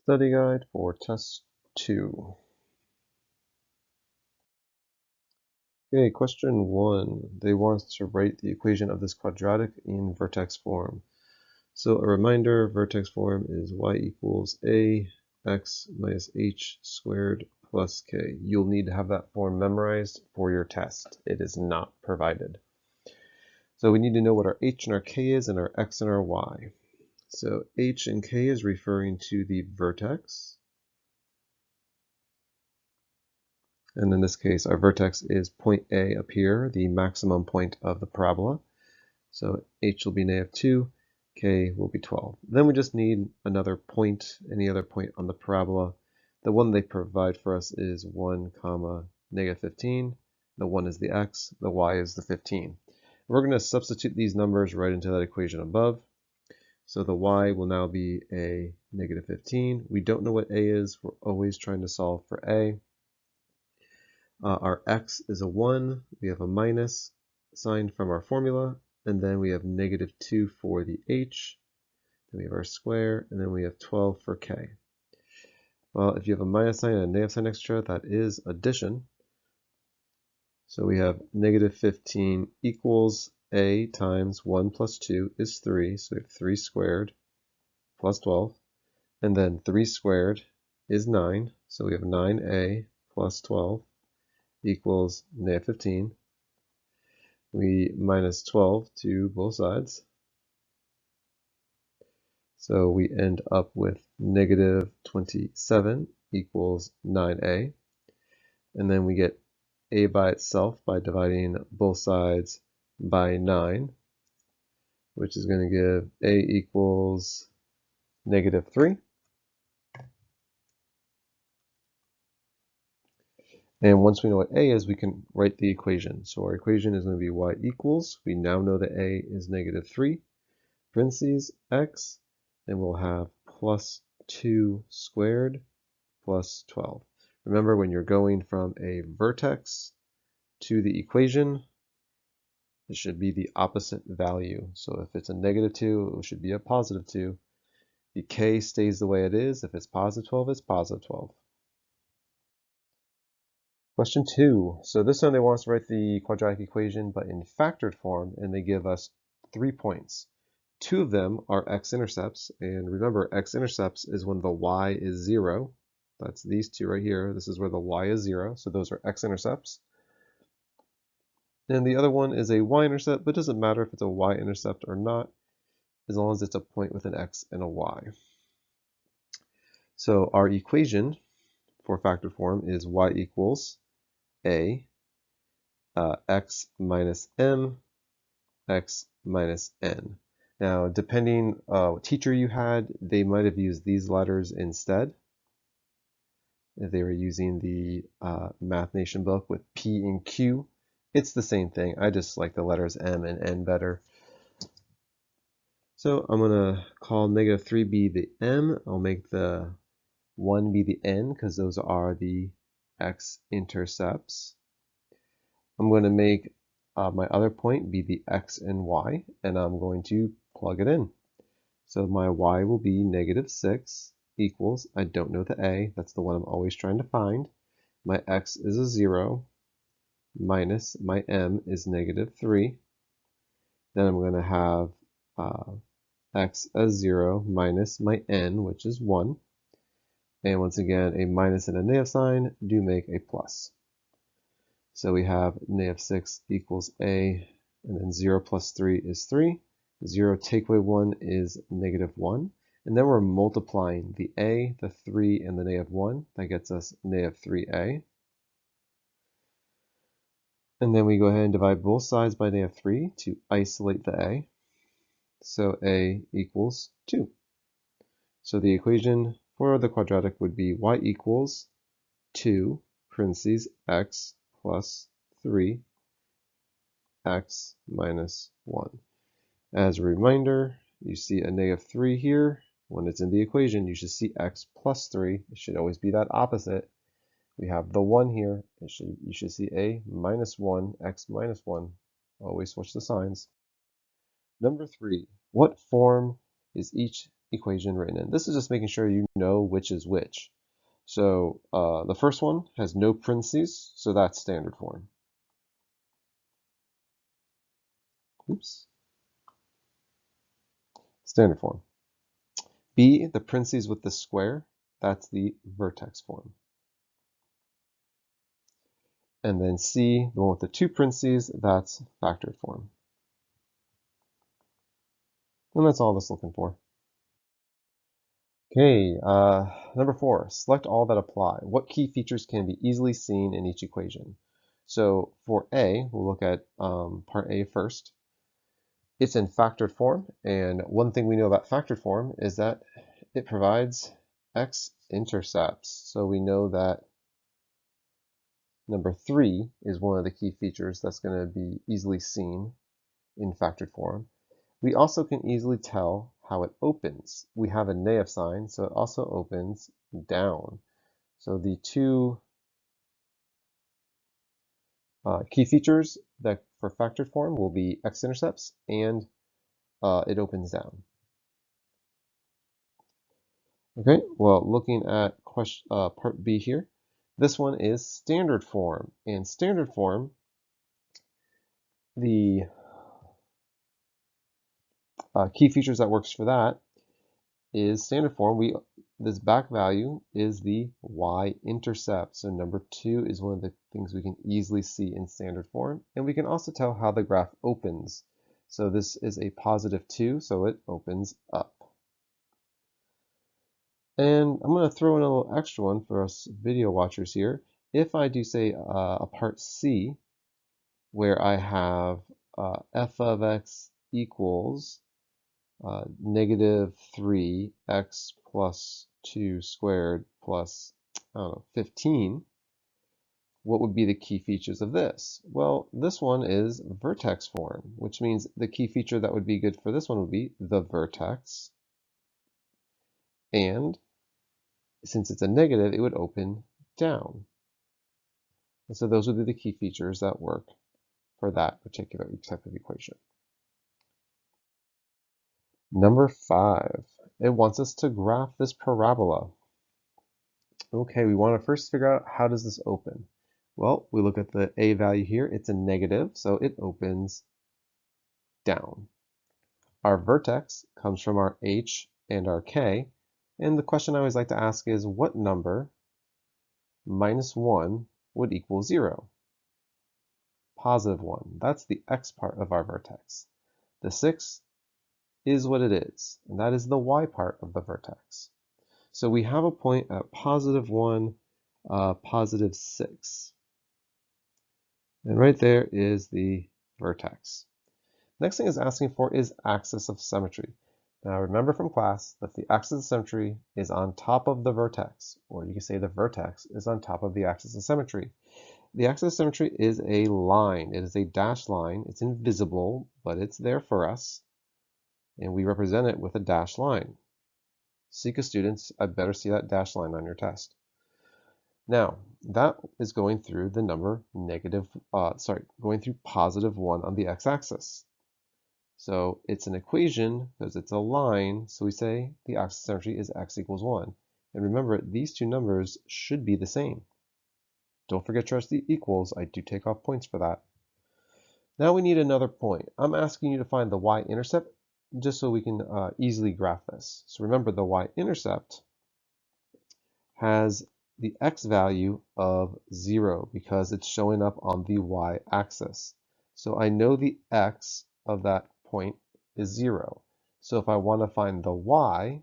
Study guide for test 2. Okay, question 1. They want us to write the equation of this quadratic in vertex form. So a reminder, vertex form is y equals ax minus h squared plus k. You'll need to have that form memorized for your test. It is not provided. So we need to know what our h and our k is and our x and our y. So h and k is referring to the vertex. And in this case, our vertex is point A up here, the maximum point of the parabola. So h will be -2, k will be 12. Then we just need another point, any other point on the parabola. The one they provide for us is 1, -15. The 1 is the x, the y is the 15. We're going to substitute these numbers right into that equation above. So the y will now be a -15. We don't know what a is. We're always trying to solve for a. Our x is a 1. We have a minus sign from our formula. And then we have -2 for the h. Then we have our square. And then we have 12 for k. Well, if you have a minus sign and a negative sign extra, that is addition. So we have -15 equals a times 1 plus 2 is 3. So we have 3 squared plus 12. And then 3 squared is 9. So we have 9a plus 12 equals -15. We minus 12 to both sides. So we end up with -27 equals 9a. And then we get a by itself by dividing both sides by 9, which is going to give a equals -3. And once we know what a is, we can write the equation. So our equation is going to be y equals, we now know that a is -3, parentheses, x, and we'll have plus 2 squared plus 12. Remember, when you're going from a vertex to the equation, it should be the opposite value. So if it's a -2, it should be a +2. The k stays the way it is. If it's +12, it's +12. Question 2. So this time they want us to write the quadratic equation, but in factored form, and they give us 3 points. 2 of them are x-intercepts, and remember, x-intercepts is when the y is 0. That's these two right here. This is where the y is 0, so those are x-intercepts. And the other one is a y-intercept, but it doesn't matter if it's a y-intercept or not, as long as it's a point with an x and a y. So our equation for factored form is y equals a x minus m, x minus n. Now, depending what teacher you had, they might have used these letters instead. If they were using the Math Nation book with P and Q, it's the same thing. I just like the letters M and N better. So I'm going to call -3 be the M. I'll make the 1 be the N because those are the x-intercepts. I'm going to make my other point be the x and y, and I'm going to plug it in. So my y will be -6 equals, I don't know the a, that's the one I'm always trying to find. My x is a 0, minus my m is -3. Then I'm going to have x as 0 minus my n, which is 1. And once again, a minus and a negative sign do make a plus. So we have -6 equals a, and then 0 plus 3 is 3. 0 take away 1 is -1. And then we're multiplying the a, the 3, and the -1. That gets us -3a. And then we go ahead and divide both sides by -3 to isolate the a. So a equals 2. So the equation for the quadratic would be y equals 2, parentheses, x plus 3, x minus 1. As a reminder, you see a -3 here. When it's in the equation, you should see x plus 3. It should always be that opposite. We have the 1 here. You should see a minus 1, x minus 1. Always switch the signs. Number 3, what form is each equation written in. This is just making sure you know which is which. So the first one has no parentheses, so that's standard form. Oops. Standard form. B, the parentheses with the square, that's the vertex form. And then C, the one with the two parentheses, that's factored form. And that's all that's looking for. Okay, number 4, select all that apply. What key features can be easily seen in each equation? So for A, we'll look at part A first. It's in factored form, and one thing we know about factored form is that it provides x-intercepts. So we know that number 3 is one of the key features that's going to be easily seen in factored form. We also can easily tell how it opens. We have a negative sign, so it also opens down. So the two key features that for factored form will be x-intercepts and it opens down. Okay, well, looking at question, part B here, this one is standard form. In standard form, the key features that works for that is standard form. This back value is the y-intercept. So number 2 is one of the things we can easily see in standard form. And we can also tell how the graph opens. So this is a positive 2, so it opens up. And I'm going to throw in a little extra one for us video watchers here. If I do say a part C, where I have f of x equals negative 3x plus 2 squared plus, I don't know, 15, what would be the key features of this? Well, this one is vertex form, which means the key feature that would be good for this one would be the vertex. And since it's a negative, it would open down. And so those would be the key features that work for that particular type of equation. Number 5, it wants us to graph this parabola. Okay, we want to first figure out how does this open. Well, we look at the a value here. It's a negative, so it opens down. Our vertex comes from our h and our k, and the question I always like to ask is what number minus 1 would equal 0? Positive 1. That's the x part of our vertex. The 6 is what it is, and that is the y part of the vertex. So we have a point at positive 1, positive 6. And right there is the vertex. Next thing it's asking for is axis of symmetry. Now remember from class that the axis of symmetry is on top of the vertex, or you can say the vertex is on top of the axis of symmetry. The axis of symmetry is a line. It is a dashed line. It's invisible, but it's there for us. And we represent it with a dashed line. Seeker students, I better see that dashed line on your test. Now, that is going through the number going through positive 1 on the x-axis. So it's an equation because it's a line, so we say the axis of symmetry is x equals 1. And remember, these two numbers should be the same. Don't forget to trust the equals. I do take off points for that. Now we need another point. I'm asking you to find the y-intercept just so we can easily graph this. So remember, the y-intercept has the x value of 0 because it's showing up on the y-axis. So I know the x of that point is 0. So if I want to find the y,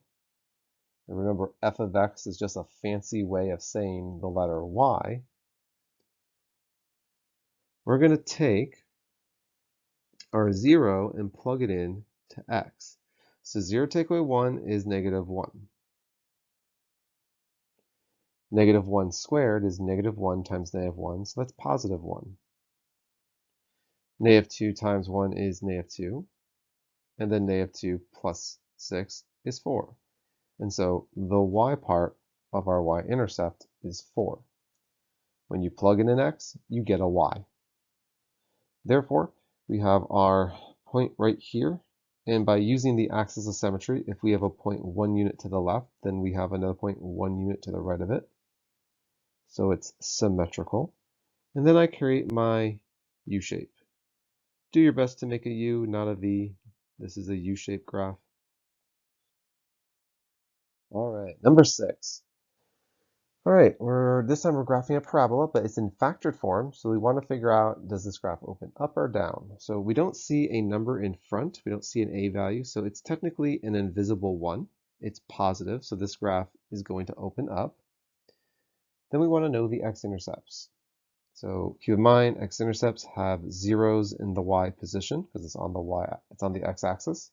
and remember f of x is just a fancy way of saying the letter y, we're going to take our 0 and plug it in to x. So 0 take away 1 is negative 1. Negative 1 squared is negative 1 times negative 1, so that's positive 1. Negative 2 times 1 is negative 2, and then negative 2 plus 6 is 4. And so the y part of our y-intercept is 4. When you plug in an x, you get a y. Therefore, we have our point right here And by using the axis of symmetry, if we have a point 1 unit to the left, then we have another point 1 unit to the right of it. So it's symmetrical. And then I create my U-shape. Do your best to make a U, not a V. This is a U-shaped graph. All right, number 6. All right, this time we're graphing a parabola, but it's in factored form. So we want to figure out, does this graph open up or down? So we don't see a number in front. We don't see an A value. So it's technically an invisible one. It's positive. So this graph is going to open up. Then we want to know the x-intercepts. So keep in mind, x-intercepts have zeros in the y position because it's on the x-axis.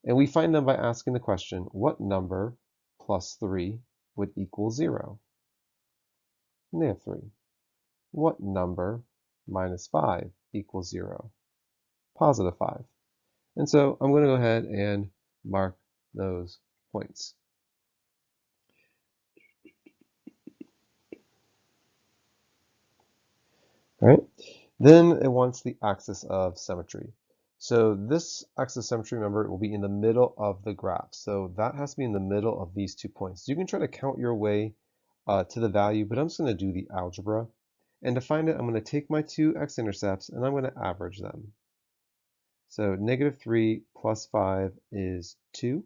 And we find them by asking the question, what number plus 3 would equal 0? -3. What number minus 5 equals 0? +5. And so I'm going to go ahead and mark those points. All right. Then it wants the axis of symmetry. So this axis of symmetry, remember, it will be in the middle of the graph. So that has to be in the middle of these 2 points. You can try to count your way to the value, but I'm just going to do the algebra. And to find it, I'm going to take my 2 x-intercepts and I'm going to average them. So -3 plus 5 is 2,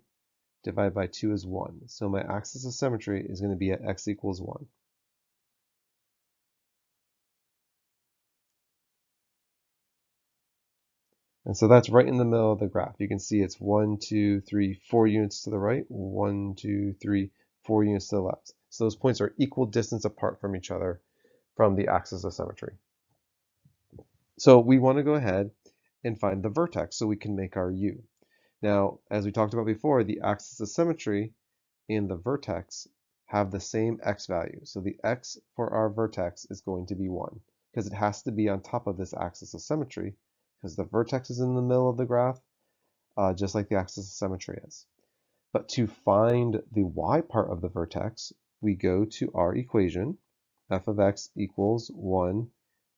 divided by 2 is 1. So my axis of symmetry is going to be at x equals 1. And so that's right in the middle of the graph. You can see it's 1, 2, 3, 4 units to the right, 1, 2, 3, 4 units to the left. So those points are equal distance apart from each other from the axis of symmetry. So we want to go ahead and find the vertex so we can make our U. Now, as we talked about before, the axis of symmetry and the vertex have the same x value. So the x for our vertex is going to be 1 because it has to be on top of this axis of symmetry because the vertex is in the middle of the graph, just like the axis of symmetry is. But to find the y part of the vertex, we go to our equation, f of x equals 1,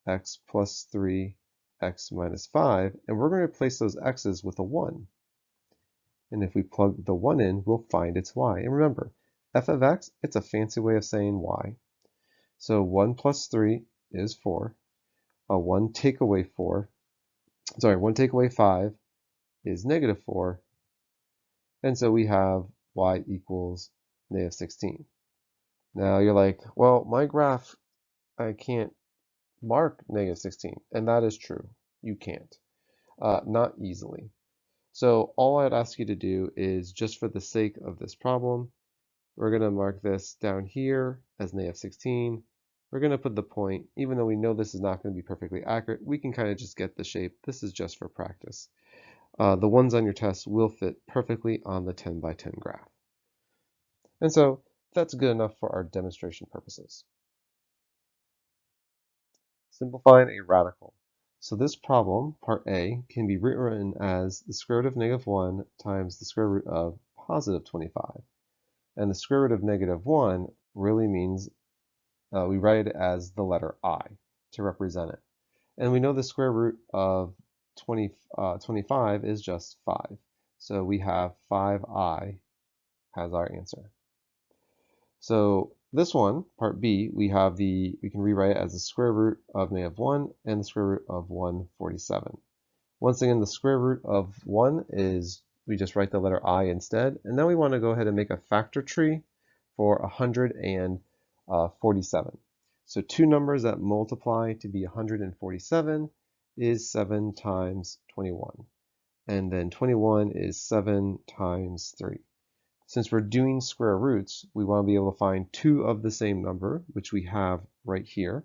x plus 3, x minus 5, and we're going to replace those x's with a 1. And if we plug the 1 in, we'll find its y. And remember, f of x, it's a fancy way of saying y. So 1 plus 3 is 4. 1 take away 5 is -4. And so we have y equals -16. Now you're like, well, my graph, I can't mark -16. And that is true. You can't. Not easily. So all I'd ask you to do is, just for the sake of this problem, we're going to mark this down here as -16. We're going to put the point, even though we know this is not going to be perfectly accurate, we can kind of just get the shape. This is just for practice. The ones on your test will fit perfectly on the 10 by 10 graph. And so that's good enough for our demonstration purposes. Simplifying a radical. So this problem, part A, can be rewritten as the square root of -1 times the square root of +25. And the square root of -1 really means we write it as the letter I to represent it. And we know the square root of 25 is just 5. So we have 5i as our answer. So this one, part B, we can rewrite it as the square root of -1 and the square root of 147. Once again, the square root of 1 is, we just write the letter I instead. And then we want to go ahead and make a factor tree for 147. So two numbers that multiply to be 147 is 7 times 21. And then 21 is 7 times 3. Since we're doing square roots, we want to be able to find two of the same number, which we have right here.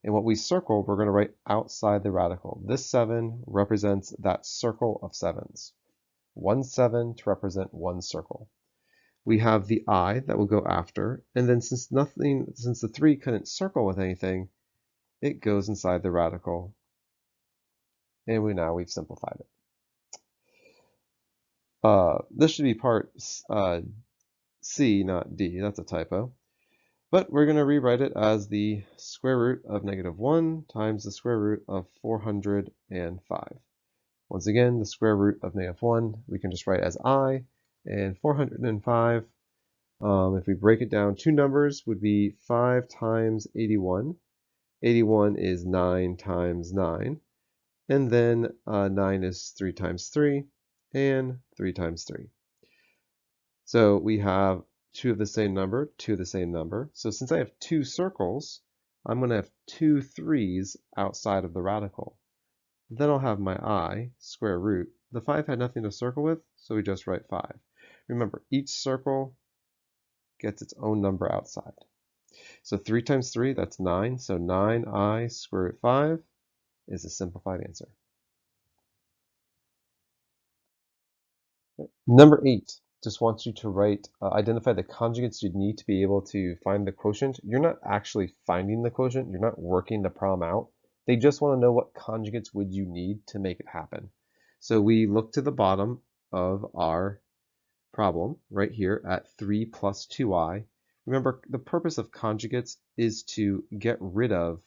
And what we circle, we're going to write outside the radical. This 7 represents that circle of 7s. 1 7 to represent one circle. We have the I that will go after, and then since the 3 couldn't circle with anything, it goes inside the radical. And we've simplified it. This should be part C, not D. That's a typo. But we're going to rewrite it as the square root of -1 times the square root of 405. Once again, the square root of -1 we can just write as I, and 405, if we break it down, two numbers would be 5 times 81. 81 is 9 times 9, and then 9 is 3 times 3, and 3 times 3. So we have two of the same number, two of the same number. So since I have two circles, I'm going to have two 3's outside of the radical. Then I'll have my I, square root. The 5 had nothing to circle with, so we just write 5. Remember, each circle gets its own number outside. So 3 times 3, that's 9. So 9I square root 5 is a simplified answer. Number 8 just wants you to identify the conjugates you'd need to be able to find the quotient. You're not actually finding the quotient. You're not working the problem out. They just want to know what conjugates would you need to make it happen. So we look to the bottom of our problem right here at 3 plus 2i. Remember, the purpose of conjugates is to get rid of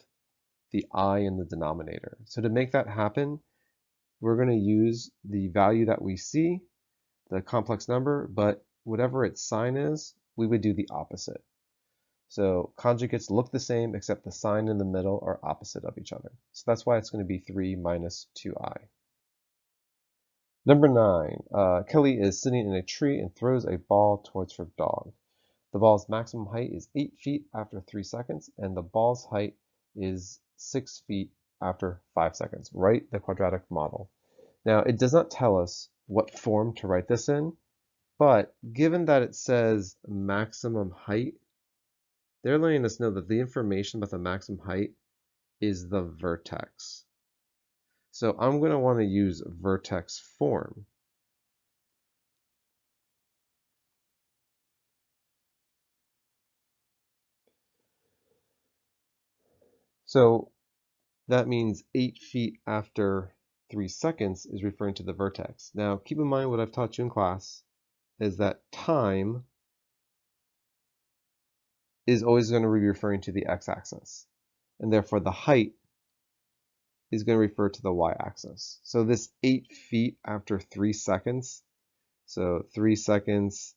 the I in the denominator. So to make that happen, we're going to use the value that we see, the complex number, but whatever its sign is, we would do the opposite. So conjugates look the same, except the sign in the middle are opposite of each other. So that's why it's going to be 3 minus 2i. Number 9, Kelly is sitting in a tree and throws a ball towards her dog. The ball's maximum height is 8 feet after 3 seconds, and the ball's height is 6 feet after 5 seconds. Write the quadratic model. Now, it does not tell us what form to write this in, but given that it says maximum height, they're letting us know that the information about the maximum height is the vertex. So I'm going to want to use vertex form. So that means 8 feet after 3 seconds is referring to the vertex. Now, keep in mind what I've taught you in class is that time is always going to be referring to the x-axis, and therefore the height is going to refer to the y-axis. So this 8 feet after 3 seconds, so 3 seconds,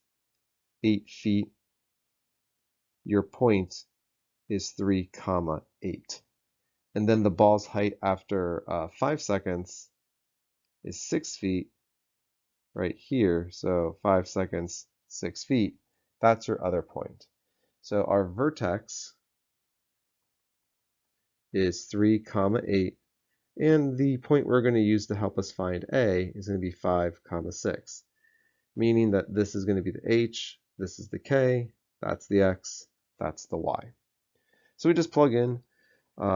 8 feet, your point is 3, 8. And then the ball's height after 5 seconds is 6 feet right here. So 5 seconds, 6 feet. That's your other point. So our vertex is 3, 8. And the point we're going to use to help us find A is going to be 5, 6, meaning that this is going to be the H, this is the K, that's the X, that's the Y. So we just plug in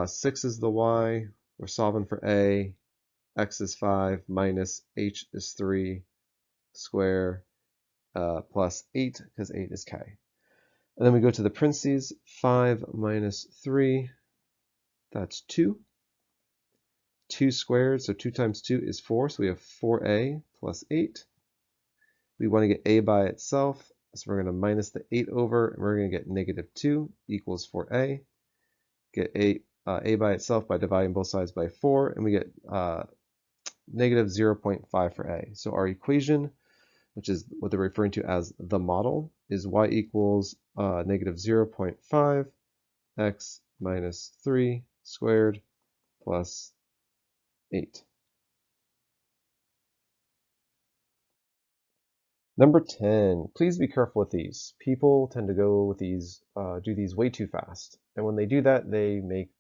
6 is the Y, we're solving for A, X is 5 minus H is 3 square plus 8 because 8 is K. And then we go to the parentheses, 5 minus 3, that's 2. 2 squared, so 2 times 2 is 4, so we have 4a plus 8. We want to get a by itself, so we're going to minus the 8 over, and we're going to get negative 2 equals 4a. Get a by itself by dividing both sides by 4, and we get negative 0.5 for a. So our equation, which is what they're referring to as the model, is y equals negative 0.5 x minus 3 squared plus 8. Number 10, please be careful with these. People tend to go with these, do these way too fast. And when they do that, they make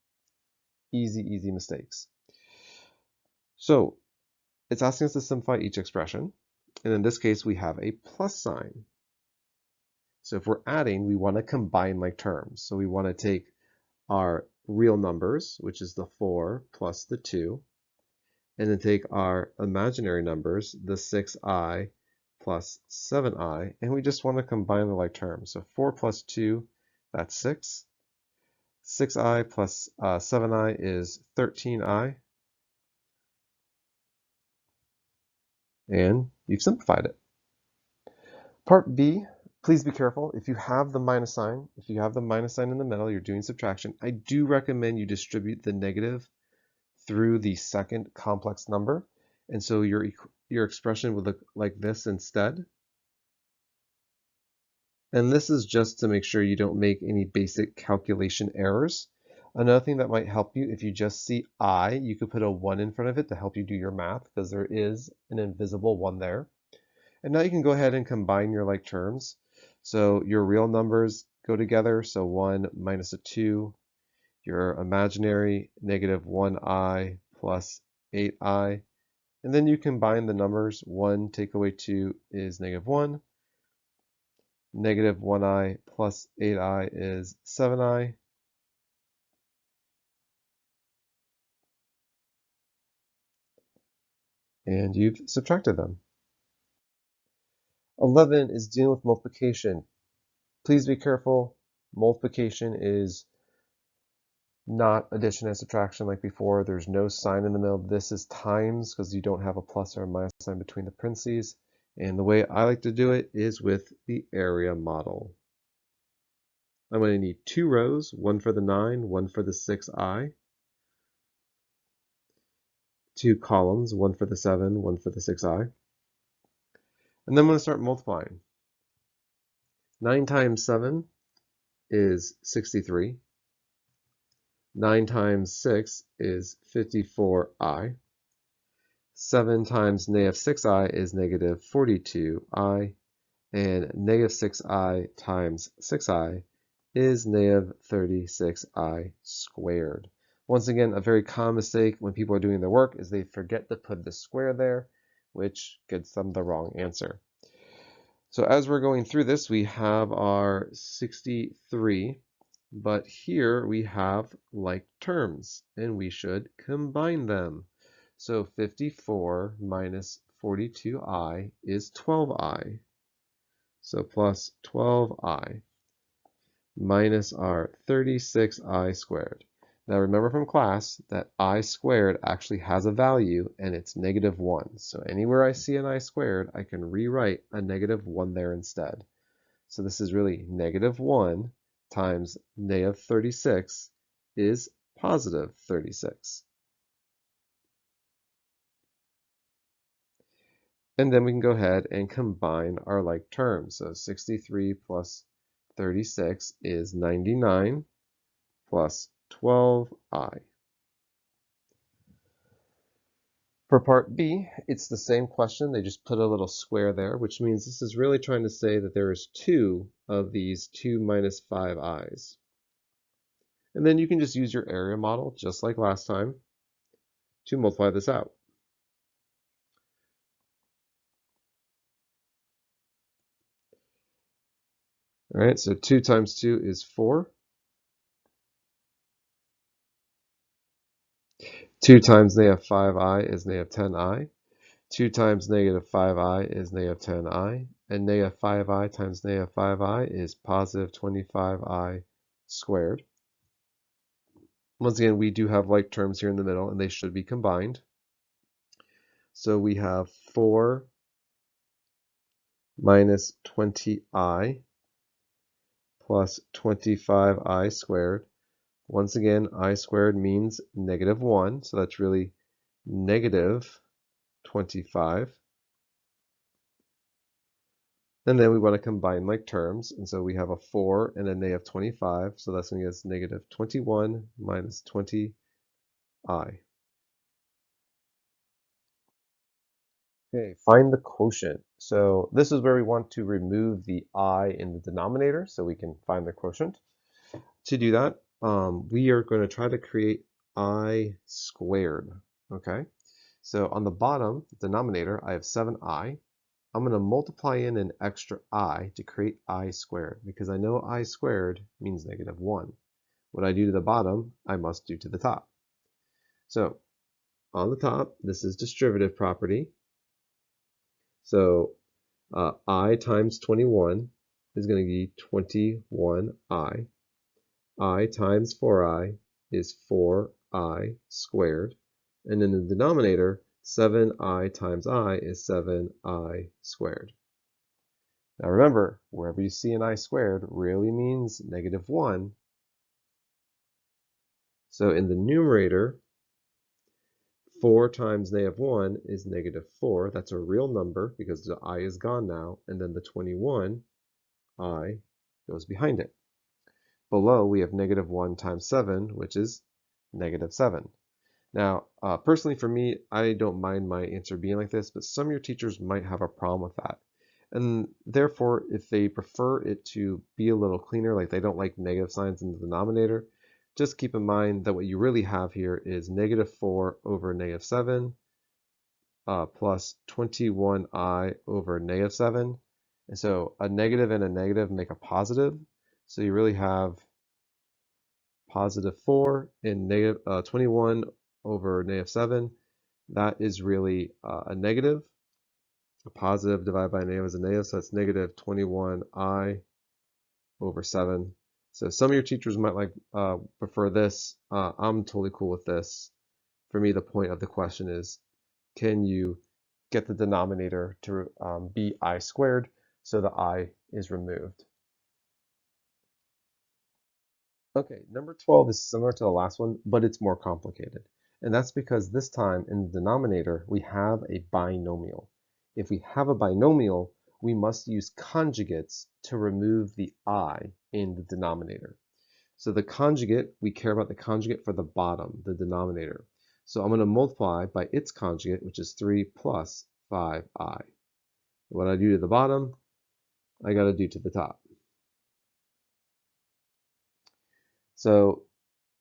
easy mistakes. So it's asking us to simplify each expression. And in this case, we have a plus sign. So if we're adding, we want to combine like terms. So we want to take our real numbers, which is the 4 plus the 2, and then take our imaginary numbers, the 6i plus 7i, and we just want to combine the like terms. So 4 plus 2, that's 6. 6i plus 7i is 13i. And you've simplified it. Part B, please be careful. If you have the minus sign, in the middle, you're doing subtraction, I do recommend you distribute the negative through the second complex number. And so your expression would look like this instead. And this is just to make sure you don't make any basic calculation errors. Another thing that might help you, if you just see I, you could put a 1 in front of it to help you do your math, because there is an invisible 1 there. And now you can go ahead and combine your like terms. So your real numbers go together, so 1 minus a 2, your imaginary negative 1i plus 8i, and then you combine the numbers. 1 take away 2 is negative 1, negative 1i plus 8i is 7i, and you've subtracted them. 11 is dealing with multiplication. Please be careful. Multiplication is not addition and subtraction like before. There's no sign in the middle. This is times because you don't have a plus or a minus sign between the parentheses. And the way I like to do it is with the area model. I'm going to need 2 rows, 1 for the 9, 1 for the 6i. 2 columns, 1 for the 7, 1 for the 6i. And then I'm going to start multiplying. 9 times 7 is 63. 9 times 6 is 54i. 7 times negative 6i is negative 42i. And negative 6i times 6i is negative 36i squared. Once again, a very common mistake when people are doing their work is they forget to put the square there, which gets them the wrong answer. So as we're going through this, we have our 63, but here we have like terms, and we should combine them. So 54 minus 42i is 12i. So plus 12i minus our 36i squared. Now remember from class that I squared actually has a value, and it's negative 1. So anywhere I see an I squared, I can rewrite a negative 1 there instead. So this is really negative 1 times negative 36 is positive 36. And then we can go ahead and combine our like terms. So 63 plus 36 is 99 plus 12i. For part B, it's the same question. They just put a little square there, which means this is really trying to say that there is 2 of these 2 minus 5i's. And then you can just use your area model, just like last time, to multiply this out. All right, so 2 times 2 is 4. 2 times negative 5i is negative 10i. 2 times negative 5i is negative 10i. And negative 5i times negative 5i is positive 25i squared. Once again, we do have like terms here in the middle, and they should be combined. So we have 4 minus 20i plus 25i squared. Once again, I squared means negative 1, so that's really negative 25. And then we want to combine like terms, and so we have a 4 and a negative 25, so that's going to give us negative 21 minus 20i. Okay, find the quotient. So this is where we want to remove the I in the denominator so we can find the quotient. To do that, we are going to try to create I squared. Okay, so on the bottom denominator, I have 7i. I'm going to multiply in an extra I to create I squared, because I know I squared means negative 1. What I do to the bottom, I must do to the top. So on the top, this is distributive property. So I times 21 is going to be 21i. I times 4i is 4i squared. And in the denominator, 7i times I is 7i squared. Now remember, wherever you see an I squared really means negative 1. So in the numerator, 4 times -1 is -4. That's a real number because the I is gone now. And then the 21, I goes behind it. Below, we have -1 times 7, which is -7. Now, personally for me, I don't mind my answer being like this, but some of your teachers might have a problem with that. And therefore, if they prefer it to be a little cleaner, like they don't like negative signs in the denominator, just keep in mind that what you really have here is -4 over -7 plus 21i over -7. And so a negative and a negative make a positive. So you really have positive 4 and negative 21 over -7. That is really a negative. A positive divided by a negative is a negative, so that's negative 21i over 7. So some of your teachers might prefer this. I'm totally cool with this. For me, the point of the question is, can you get the denominator to be I squared so the I is removed? Okay, number 12 is similar to the last one, but it's more complicated. And that's because this time in the denominator, we have a binomial. If we have a binomial, we must use conjugates to remove the I in the denominator. So the conjugate, we care about the conjugate for the bottom, the denominator. So I'm going to multiply by its conjugate, which is 3 plus 5i. What I do to the bottom, I got to do to the top. So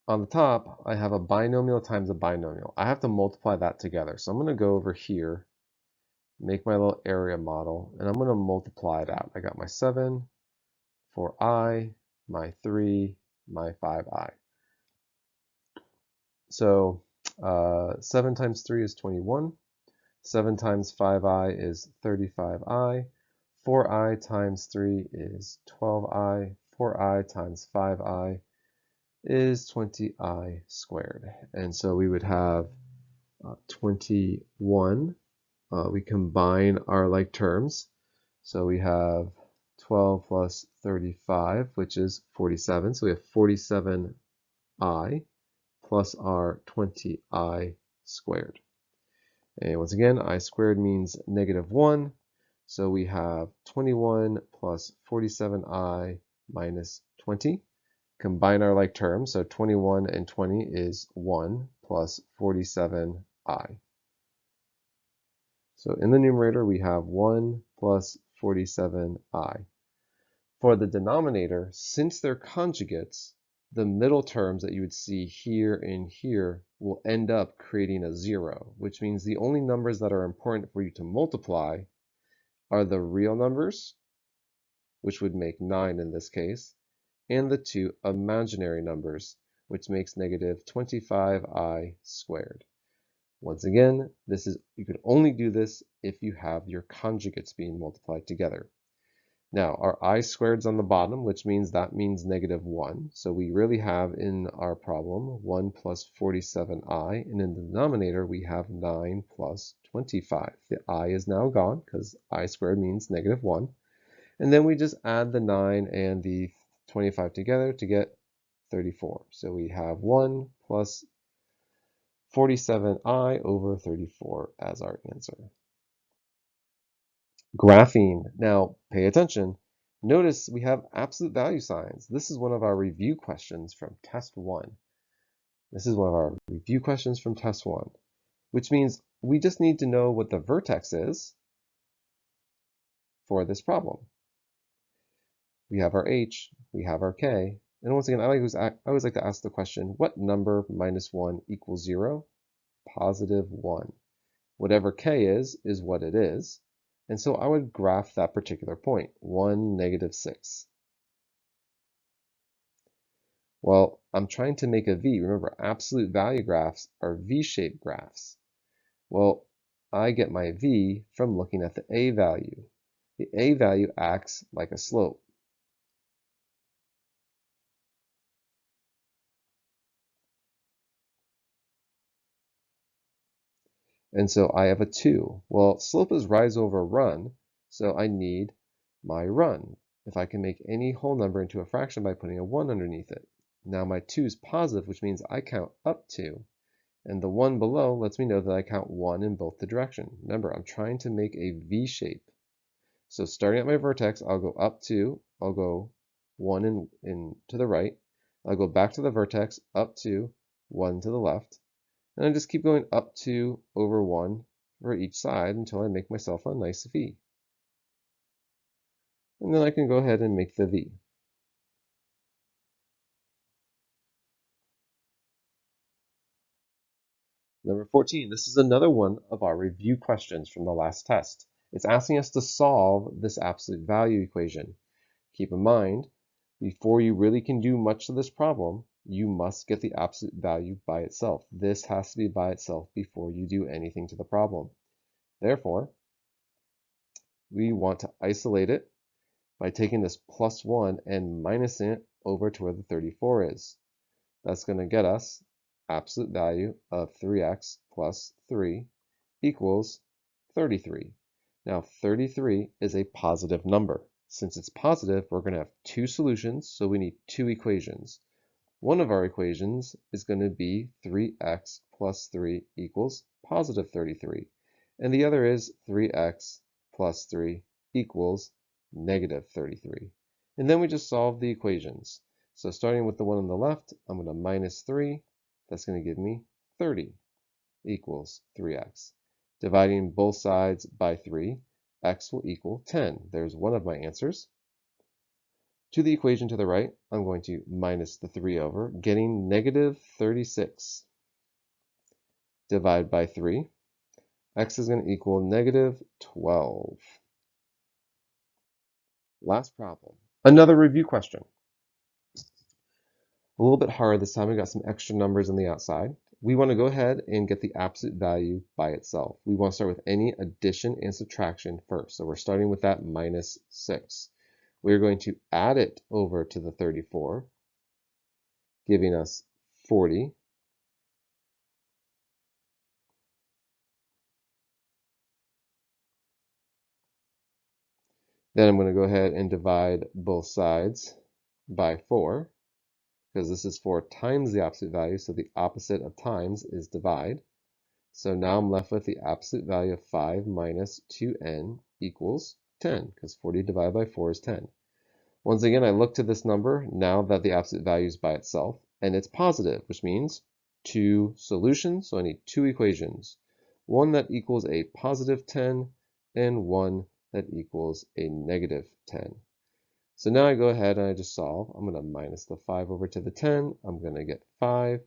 on the top, I have a binomial times a binomial. I have to multiply that together. So I'm going to go over here, make my little area model, and I'm going to multiply it out. I got my 7 for I, my 3, my 5i. So 7 times 3 is 21. 7 times 5i is 35i. 4i times 3 is 12i. 4i times 5i is 20i squared. And so we would have 21. We combine our like terms. So we have 12 plus 35, which is 47. So we have 47i plus our 20i squared. And once again, I squared means -1. So we have 21 plus 47i minus 20. Combine our like terms. So 21 and 20 is 1 plus 47i. So in the numerator, we have 1 plus 47i. For the denominator, since they're conjugates, the middle terms that you would see here and here will end up creating a 0, which means the only numbers that are important for you to multiply are the real numbers, which would make 9 in this case, and the two imaginary numbers, which makes -25i squared. Once again, you could only do this if you have your conjugates being multiplied together. Now, our I squared's on the bottom, which means -1. So we really have in our problem 1 plus 47i, and in the denominator we have 9 plus 25. The I is now gone because I squared means -1. And then we just add the 9 and the 25 together to get 34. So we have 1 plus 47i over 34 as our answer. Graphing. Now, pay attention. Notice we have absolute value signs. This is one of our review questions from test 1. This is one of our review questions from test 1, which means we just need to know what the vertex is for this problem. We have our h, we have our k, and once again, I always like to ask the question, what number minus 1 equals 0? Positive 1. Whatever k is what it is. And so I would graph that particular point, 1, -6. Well, I'm trying to make a V. Remember, absolute value graphs are V-shaped graphs. Well, I get my V from looking at the A value. The A value acts like a slope. And so I have a 2. Well, slope is rise over run, so I need my run. If I can make any whole number into a fraction by putting a 1 underneath it. Now my 2 is positive, which means I count up to. And the 1 below lets me know that I count 1 in both the direction. Remember, I'm trying to make a V shape. So starting at my vertex, I'll go 1 in to the right. I'll go back to the vertex, up 2, 1 to the left. And I just keep going up 2 over 1 for each side until I make myself a nice V. And then I can go ahead and make the V. Number 14, this is another one of our review questions from the last test. It's asking us to solve this absolute value equation. Keep in mind, before you really can do much of this problem, you must get the absolute value by itself. This has to be by itself before you do anything to the problem. Therefore, we want to isolate it by taking this plus 1 and minusing it over to where the 34 is. That's going to get us absolute value of 3x plus 3 equals 33. Now 33 is a positive number. Since it's positive, we're going to have two solutions, so we need two equations. One of our equations is going to be 3x plus 3 equals positive 33. And the other is 3x plus 3 equals negative 33. And then we just solve the equations. So starting with the one on the left, I'm going to minus 3. That's going to give me 30 equals 3x. Dividing both sides by 3, x will equal 10. There's one of my answers. To the equation to the right, I'm going to minus the 3 over, getting negative 36. Divide by 3. X is going to equal negative 12. Last problem. Another review question. A little bit harder this time. We got some extra numbers on the outside. We want to go ahead and get the absolute value by itself. We want to start with any addition and subtraction first. So we're starting with that minus 6. We're going to add it over to the 34, giving us 40. Then I'm going to go ahead and divide both sides by 4, because this is 4 times the absolute value, so the opposite of times is divide. So now I'm left with the absolute value of 5 minus 2n equals 10, because 40 divided by 4 is 10. Once again, I look to this number now that the absolute value is by itself, and it's positive, which means two solutions, so I need two equations. One that equals a positive 10, and one that equals a negative 10. So now I go ahead and I just solve. I'm going to minus the 5 over to the 10. I'm going to get 5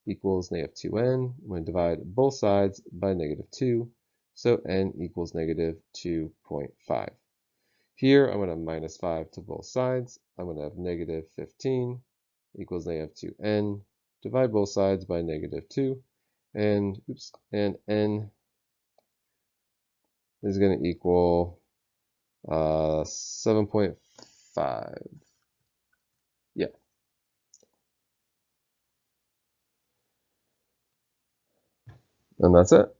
equals negative 2n. I'm going to divide both sides by negative 2. So n equals negative 2.5. Here, I'm going to minus 5 to both sides. I'm going to have negative 15 equals negative 2n. Divide both sides by negative 2. And n is going to equal 7.5. Yeah. And that's it.